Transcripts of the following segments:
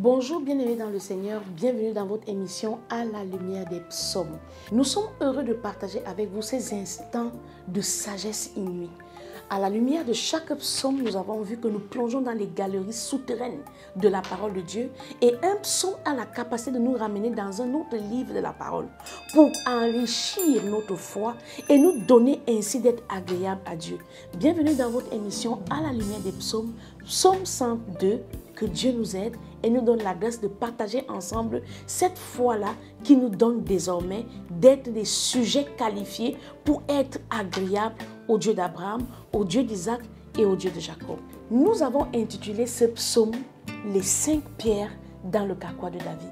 Bonjour bien-aimés dans le Seigneur, bienvenue dans votre émission À la lumière des psaumes. Nous sommes heureux de partager avec vous ces instants de sagesse inouïe. À la lumière de chaque psaume, nous avons vu que nous plongeons dans les galeries souterraines de la parole de Dieu et un psaume a la capacité de nous ramener dans un autre livre de la parole pour enrichir notre foi et nous donner ainsi d'être agréable à Dieu. Bienvenue dans votre émission À la lumière des psaumes, psaume 102. Que Dieu nous aide et nous donne la grâce de partager ensemble cette foi-là qui nous donne désormais d'être des sujets qualifiés pour être agréables au Dieu d'Abraham, au Dieu d'Isaac et au Dieu de Jacob. Nous avons intitulé ce psaume « Les 5 pierres dans le carquois de David ».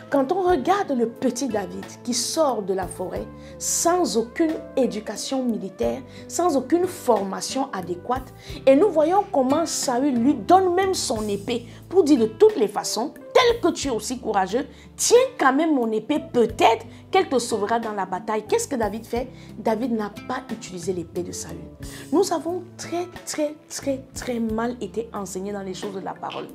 Quand on regarde le petit David qui sort de la forêt sans aucune éducation militaire, sans aucune formation adéquate, et nous voyons comment Saül lui donne même son épée pour dire de toutes les façons, tel que tu es aussi courageux, tiens quand même mon épée, peut-être qu'elle te sauvera dans la bataille. Qu'est-ce que David fait? David n'a pas utilisé l'épée de Saül. Nous avons très mal été enseignés dans les choses de la parole.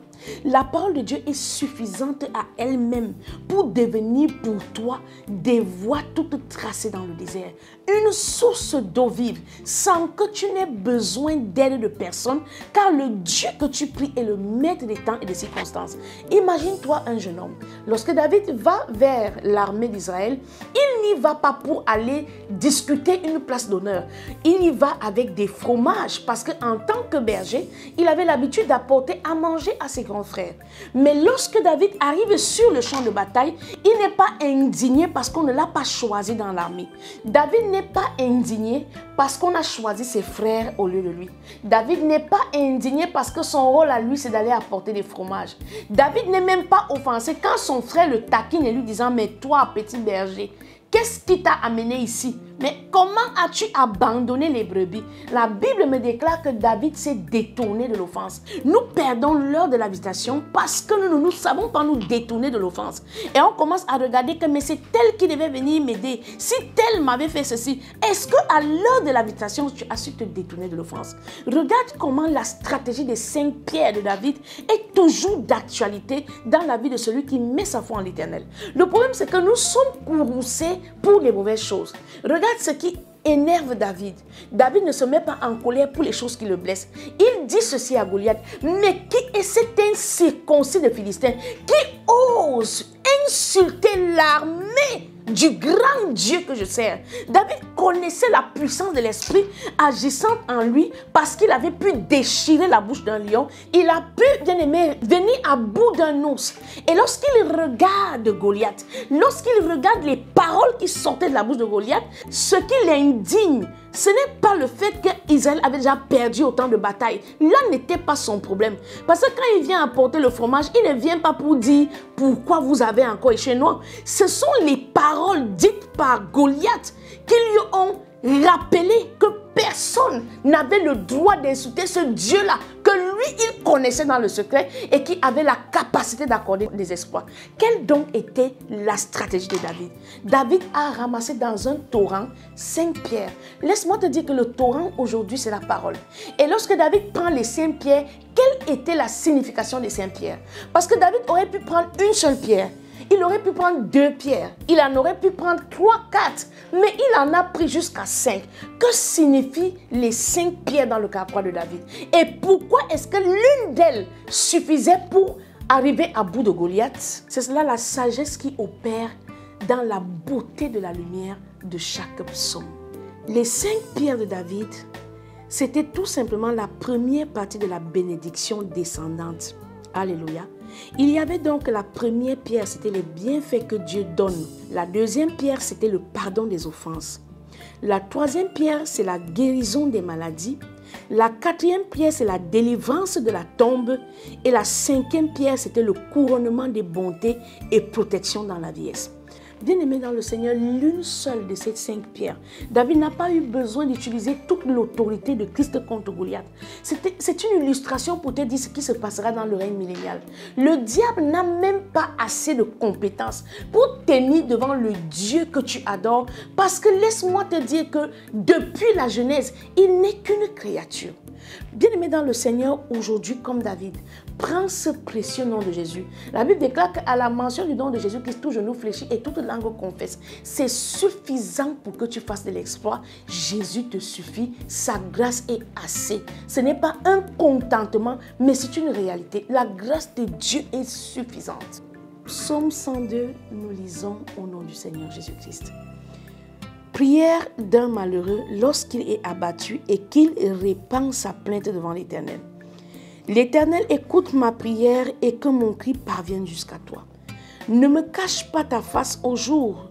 La parole de Dieu est suffisante à elle-même pour devenir pour toi des voies toutes tracées dans le désert. Une source d'eau vive sans que tu n'aies besoin d'aide de personne, car le Dieu que tu pries est le maître des temps et des circonstances. Imagine-toi un jeune homme. Lorsque David va vers l'armée d'Israël, il n'y va pas pour aller discuter une place d'honneur. Il y va avec des fromages parce qu'en tant que berger, il avait l'habitude d'apporter à manger à ses grands frères. Mais lorsque David arrive sur le champ de bataille, il n'est pas indigné parce qu'on ne l'a pas choisi dans l'armée. David n'est pas indigné parce qu'on a choisi ses frères au lieu de lui. David n'est pas indigné parce que son rôle à lui, c'est d'aller apporter des fromages. David n'est même pas offensé quand son frère le taquine et lui disant « Mais toi, petit berger, qu'est-ce qui t'a amené ici? Mais comment as-tu abandonné les brebis ?» La Bible me déclare que David s'est détourné de l'offense. Nous perdons l'heure de la visitation parce que nous ne savons pas nous détourner de l'offense. Et on commence à regarder que mais c'est tel qui devait venir m'aider. Si tel m'avait fait ceci, est-ce qu'à l'heure de la visitation, tu as su te détourner de l'offense? Regarde comment la stratégie des 5 pierres de David est toujours d'actualité dans la vie de celui qui met sa foi en l'Éternel. Le problème, c'est que nous sommes courroucés pour les mauvaises choses. Regarde ce qui énerve David. David ne se met pas en colère pour les choses qui le blessent. Il dit ceci à Goliath. Mais qui est cet incirconcis de Philistin qui ose insulter l'armée du grand Dieu que je sers? David connaissait la puissance de l'esprit agissant en lui parce qu'il avait pu déchirer la bouche d'un lion. Il a pu, bien aimé, venir à bout d'un ours. Et lorsqu'il regarde Goliath, lorsqu'il regarde les paroles qui sortaient de la bouche de Goliath, ce qui l'indigne, ce n'est pas le fait qu'Israël avait déjà perdu autant de batailles. Là n'était pas son problème. Parce que quand il vient apporter le fromage, il ne vient pas pour dire pourquoi vous avez encore échoué. Non, ce sont les paroles dites par Goliath qui lui ont rappelé que personne n'avait le droit d'insulter ce Dieu-là, que lui, il connaissait dans le secret et qui avait la capacité d'accorder des exploits. Quelle donc était la stratégie de David? David a ramassé dans un torrent 5 pierres. Laisse-moi te dire que le torrent aujourd'hui, c'est la parole. Et lorsque David prend les 5 pierres, quelle était la signification des 5 pierres? Parce que David aurait pu prendre une seule pierre. Il aurait pu prendre 2 pierres, il en aurait pu prendre 3, 4, mais il en a pris jusqu'à 5. Que signifient les 5 pierres dans le carquois de David? Et pourquoi est-ce que l'une d'elles suffisait pour arriver à bout de Goliath? C'est cela la sagesse qui opère dans la beauté de la lumière de chaque psaume. Les 5 pierres de David, c'était tout simplement la première partie de la bénédiction descendante. Alléluia. Il y avait donc la première pierre, c'était les bienfaits que Dieu donne. La deuxième pierre, c'était le pardon des offenses. La troisième pierre, c'est la guérison des maladies. La quatrième pierre, c'est la délivrance de la tombe. Et la cinquième pierre, c'était le couronnement des bontés et protection dans la vieillesse. Bien-aimé dans le Seigneur, l'une seule de ces 5 pierres, David n'a pas eu besoin d'utiliser toute l'autorité de Christ contre Goliath. C'est une illustration pour te dire ce qui se passera dans le règne millénial. Le diable n'a même pas assez de compétences pour tenir devant le Dieu que tu adores, parce que laisse-moi te dire que depuis la Genèse, il n'est qu'une créature. Bien-aimé dans le Seigneur, aujourd'hui comme David, Prends ce précieux nom de Jésus. La Bible déclare qu'à la mention du nom de Jésus-Christ, tout genou fléchit et toute langue confesse. C'est suffisant pour que tu fasses de l'exploit. Jésus te suffit. Sa grâce est assez. Ce n'est pas un contentement, mais c'est une réalité. La grâce de Dieu est suffisante. Psaume 102, nous lisons au nom du Seigneur Jésus-Christ. Prière d'un malheureux lorsqu'il est abattu et qu'il répand sa plainte devant l'Éternel. L'Éternel écoute ma prière et que mon cri parvienne jusqu'à toi. Ne me cache pas ta face au jour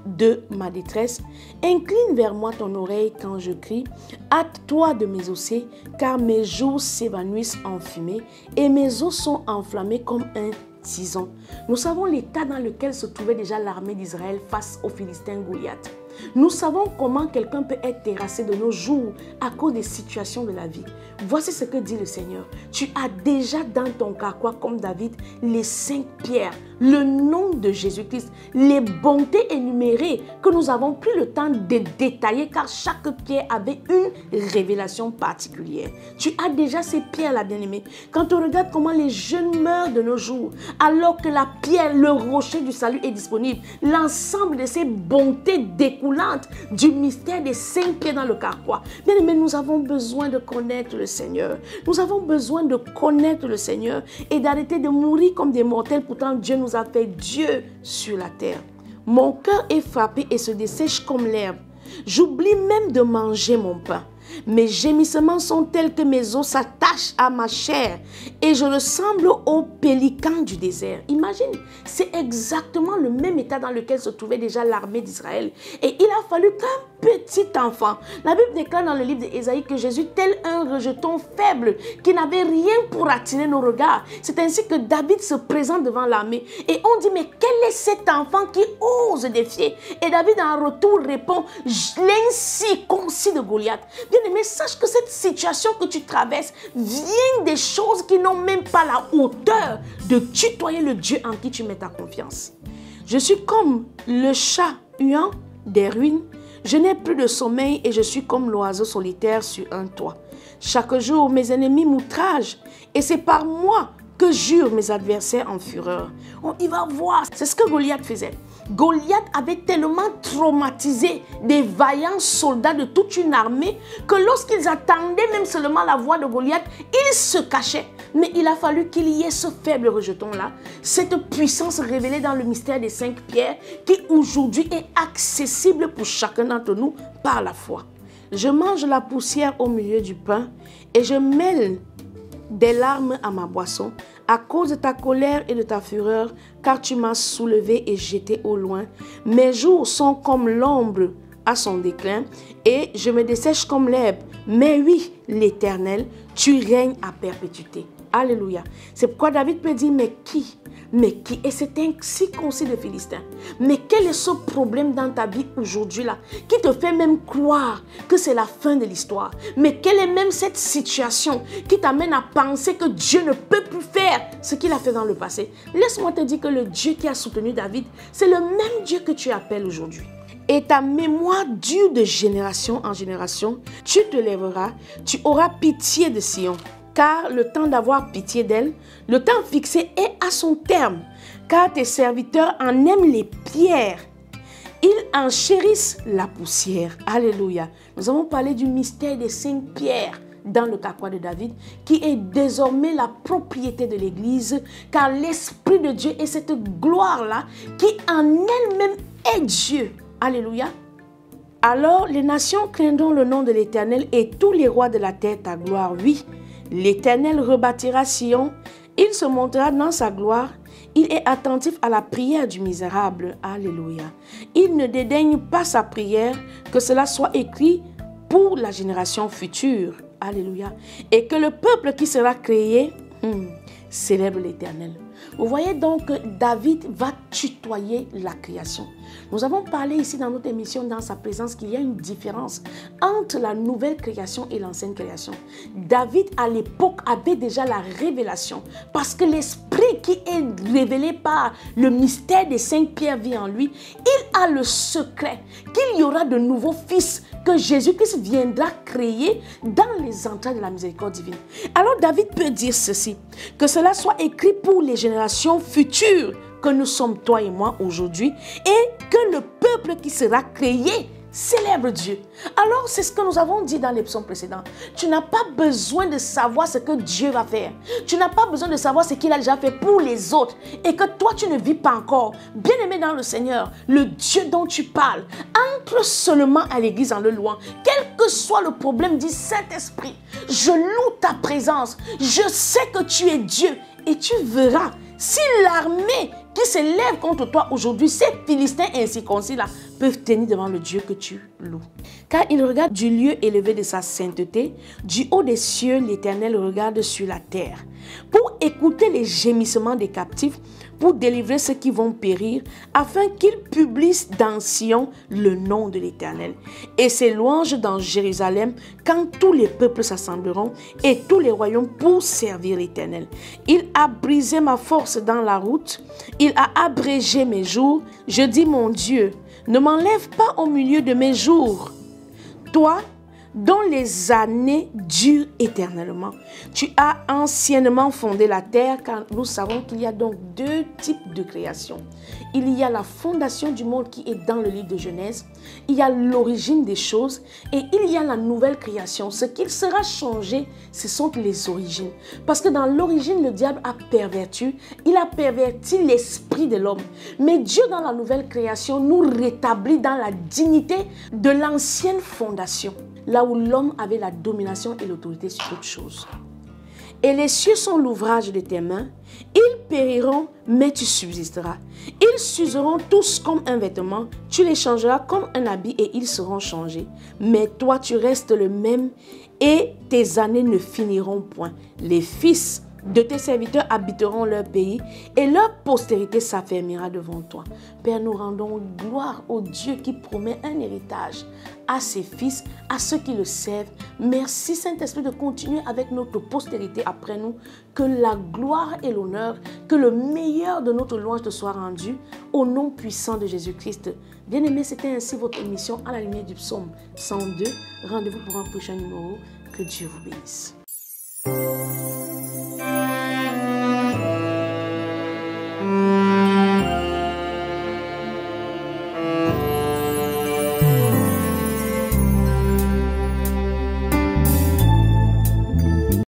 de ma détresse. Incline vers moi ton oreille quand je crie. Hâte-toi de m'exaucer, car mes jours s'évanouissent en fumée et mes os sont enflammés comme un tison. Nous savons l'état dans lequel se trouvait déjà l'armée d'Israël face aux Philistins Goliath. Nous savons comment quelqu'un peut être terrassé de nos jours à cause des situations de la vie. Voici ce que dit le Seigneur. Tu as déjà dans ton carquois, comme David, les 5 pierres, le nom de Jésus-Christ, les bontés énumérées que nous avons pris le temps de détailler car chaque pierre avait une révélation particulière. Tu as déjà ces pierres-là, bien-aimés. Quand on regarde comment les jeunes meurent de nos jours, alors que la pierre, le rocher du salut est disponible, l'ensemble de ces bontés découlantes du mystère des 5 pierres dans le carquois. Bien aimé, nous avons besoin de connaître le Seigneur. Nous avons besoin de connaître le Seigneur et d'arrêter de mourir comme des mortels. Pourtant, Dieu nous a fait Dieu sur la terre. Mon cœur est frappé et se dessèche comme l'herbe. J'oublie même de manger mon pain. Mes gémissements sont tels que mes os s'attachent à ma chair et je ressemble au pélican du désert. Imagine, c'est exactement le même état dans lequel se trouvait déjà l'armée d'Israël. Et il a fallu qu'un petit enfant, la Bible déclare dans le livre d'Ésaïe que Jésus, tel un rejeton faible qui n'avait rien pour attirer nos regards. C'est ainsi que David se présente devant l'armée et on dit, mais quel est cet enfant qui ose défier? Et David en retour répond, l'incirconcis de Goliath. Bien-aimé, sache que cette situation que tu traverses vient des choses qui n'ont même pas la hauteur de tutoyer le Dieu en qui tu mets ta confiance. Je suis comme le chat huant des ruines. Je n'ai plus de sommeil et je suis comme l'oiseau solitaire sur un toit. Chaque jour, mes ennemis m'outragent et c'est par moi que jurent mes adversaires en fureur. Il va voir, c'est ce que Goliath faisait. Goliath avait tellement traumatisé des vaillants soldats de toute une armée que lorsqu'ils attendaient même seulement la voix de Goliath, ils se cachaient. Mais il a fallu qu'il y ait ce faible rejeton-là, cette puissance révélée dans le mystère des 5 pierres qui aujourd'hui est accessible pour chacun d'entre nous par la foi. Je mange la poussière au milieu du pain et je mêle des larmes à ma boisson à cause de ta colère et de ta fureur, car tu m'as soulevé et jeté au loin. Mes jours sont comme l'ombre à son déclin et je me dessèche comme l'herbe. Mais oui, l'Éternel, tu règnes à perpétuité. Alléluia. C'est pourquoi David peut dire, mais qui? Et c'est ainsi circoncis de Philistin. Mais quel est ce problème dans ta vie aujourd'hui là qui te fait même croire que c'est la fin de l'histoire? Mais quelle est même cette situation qui t'amène à penser que Dieu ne peut plus faire ce qu'il a fait dans le passé? Laisse-moi te dire que le Dieu qui a soutenu David, c'est le même Dieu que tu appelles aujourd'hui. Et ta mémoire dure de génération en génération. Tu te lèveras, tu auras pitié de Sion. Car le temps d'avoir pitié d'elle, le temps fixé est à son terme. Car tes serviteurs en aiment les pierres. Ils en chérissent la poussière. Alléluia. Nous avons parlé du mystère des 5 pierres dans le carquois de David, qui est désormais la propriété de l'Église, car l'Esprit de Dieu est cette gloire-là qui en elle-même est Dieu. Alléluia. Alors les nations craindront le nom de l'Éternel et tous les rois de la terre ta gloire. Oui, l'Éternel rebâtira Sion, il se montrera dans sa gloire, il est attentif à la prière du misérable. Alléluia. Il ne dédaigne pas sa prière, que cela soit écrit pour la génération future. Alléluia. Et que le peuple qui sera créé célèbre l'Éternel. Vous voyez donc que David va tutoyer la création. Nous avons parlé ici dans notre émission, dans sa présence, qu'il y a une différence entre la nouvelle création et l'ancienne création. David, à l'époque, avait déjà la révélation parce que l'esprit qui est révélé par le mystère des 5 pierres vit en lui. Il a le secret qu'il y aura de nouveaux fils que Jésus-Christ viendra créer dans les entrailles de la miséricorde divine. Alors David peut dire ceci, que cela soit écrit pour les générations futures que nous sommes, toi et moi, aujourd'hui, et que le peuple qui sera créé célèbre Dieu. Alors, c'est ce que nous avons dit dans les psaumes précédents. Tu n'as pas besoin de savoir ce que Dieu va faire. Tu n'as pas besoin de savoir ce qu'il a déjà fait pour les autres et que toi, tu ne vis pas encore. Bien-aimé dans le Seigneur, le Dieu dont tu parles, entre seulement à l'église en le louant. Quel que soit le problème, dit Saint-Esprit, je loue ta présence. Je sais que tu es Dieu et tu verras si l'armée qui s'élève contre toi aujourd'hui, ces Philistins incirconcis-là, peuvent tenir devant le Dieu que tu loues. Car il regarde du lieu élevé de sa sainteté, du haut des cieux, l'Éternel regarde sur la terre, pour écouter les gémissements des captifs, pour délivrer ceux qui vont périr, afin qu'il publie dans Sion le nom de l'Éternel, et ses louanges dans Jérusalem, quand tous les peuples s'assembleront, et tous les royaumes pour servir l'Éternel. Il a brisé ma force dans la route, il a abrégé mes jours. Je dis, mon Dieu, ne m'enlève pas au milieu de mes jours. Toi, dont les années durent éternellement. Tu as anciennement fondé la terre, car nous savons qu'il y a donc deux types de création. Il y a la fondation du monde qui est dans le livre de Genèse, il y a l'origine des choses et il y a la nouvelle création. Ce qui sera changé, ce sont les origines. Parce que dans l'origine, le diable a perverti, il a perverti l'esprit de l'homme. Mais Dieu, dans la nouvelle création, nous rétablit dans la dignité de l'ancienne fondation, là où l'homme avait la domination et l'autorité sur toute chose. Et les cieux sont l'ouvrage de tes mains. Ils périront, mais tu subsisteras. Ils s'useront tous comme un vêtement. Tu les changeras comme un habit et ils seront changés. Mais toi, tu restes le même et tes années ne finiront point. Les fils de tes serviteurs habiteront leur pays et leur postérité s'affermira devant toi. Père, nous rendons gloire au Dieu qui promet un héritage à ses fils, à ceux qui le servent. Merci Saint-Esprit de continuer avec notre postérité après nous. Que la gloire et l'honneur, que le meilleur de notre louange te soit rendu au nom puissant de Jésus-Christ. Bien-aimés, c'était ainsi votre émission à la lumière du psaume 102. Rendez-vous pour un prochain numéro. Que Dieu vous bénisse.